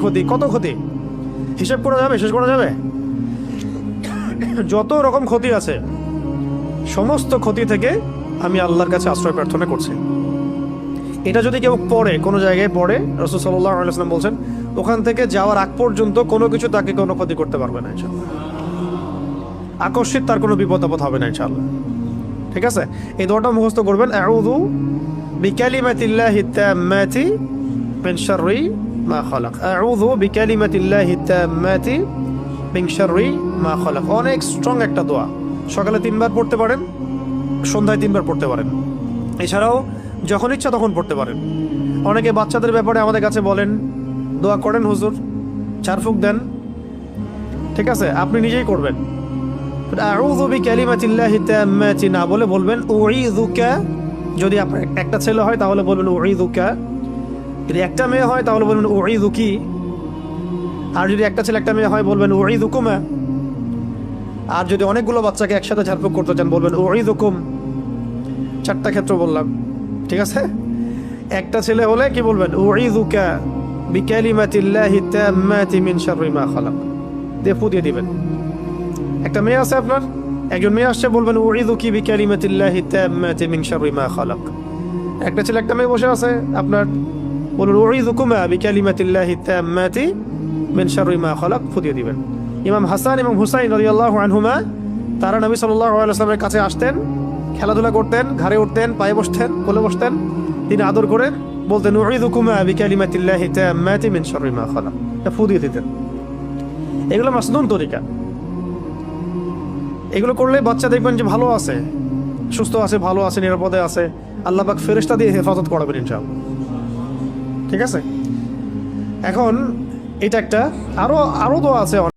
ক্ষতি, কত ক্ষতি হিসাব করা যাবে, শেষ করা যাবে? যত রকম ক্ষতি আছে সমস্ত ক্ষতি থেকে আমি আল্লাহর কাছে আশ্রয় প্রার্থনা করছি। এটা যদি কেউ পড়ে, কোনো জায়গায় পড়ে, রাসূল সাল্লাল্লাহু আলাইহি ওয়াসাল্লাম বলছেন ওখান থেকে যাওয়ার আগ পর্যন্ত কোনো কিছু তাকে কোনো ক্ষতি করতে পারবে না ইনশাআল্লাহ। আকস্মিক তার কোনো বিপদ আপদ হবে না ইনশাআল্লাহ। ঠিক আছে, এই দোয়াটা মুখস্থ করবেন, আউযু বিকালিমাতিল্লাহি তাম্মাতি মিন শাররি মা খালাক। আউযু বিকালিমাতিল্লাহি তাম্মাতি মিন শাররি মা খালাক। অনেক স্ট্রং একটা দোয়া, সকালে 3 বার পড়তে পারেন, সন্ধ্যায় 3 বার পড়তে পারেন, এছাড়াও যখন ইচ্ছা তখন পড়তে পারেন। অনেকে বাচ্চাদের ব্যাপারে আমাদের কাছে বলেন দোয়া করেন হুজুর, 4 ফুক দেন, ঠিক আছে, আপনি নিজেই করবেন। আউযু বিকালিমাতিল্লাহি তাম্মাতি না বলে বলবেন উঈযুকা। যদি আপনার একটা ছেলে হয় তাহলে বলবেন উঈযুকা, যদি একটা মেয়ে হয় তাহলে বলবেন উঈযুকি, আর যদি একটা ছেলে একটা মেয়ে হয় বলবেন উঈযুকুমা, আর যদি অনেকগুলো বাচ্চাকে একসাথে ঝাড়ফুঁক করতে চান বলবেন উঈযুকুম। 4টা ক্ষেত্র বললাম, ঠিক আছে। একটা ছেলে হলে কি বলবেন উঈযুকা বিকালিমাতিল্লাহি তাম্মাতি মিন শাররি মা খালাক, দিয়ে ফু দিয়ে দিবেন। একটা মেয়ে আছে আপনার, একজন মেয়ে আসছে, বলবেন উঈযুকি বিকালিমাতিল্লাহি তাম্মাতি মিন শাররি মা খালাক। একটা ছেলে একটা মেয়ে বসে আছে আপনার, বলুন উঈযুকুমা বিকালিমাতিল্লাহি তাম্মাতি মিন শাররি মা খালাক, ফু দিয়ে দিবেন। ইমাম হাসান এবং হুসাইন রাদিয়াল্লাহু আনহুমা তারা নবী সাল্লাল্লাহু আলাইহি ওয়াসাল্লামের কাছে আসতেন, খেলাধুলা করতেন, ঘাড়ে উঠতেন, পায়ে বসতেন, কোলে বসতেন, তিনি আদর করে বলতেন উঈযুকুমা বিকালিমাতিল্লাহি তাম্মাতি মিন শাররি মা খালাক, ফু দিয়ে দিতেন। এগুলো মাসনুন তরিকা। এগুলো করলে বাচ্চা দেখবেন যে ভালো আছে, সুস্থ আছে, ভালো আছে, নিরাপদে আছে, আল্লাহ পাক ফেরেশতা দিয়ে হেফাজত করাবেন ইনশাআল্লাহ। ঠিক আছে, এখন এটা একটা, আরো দোয়া আছে।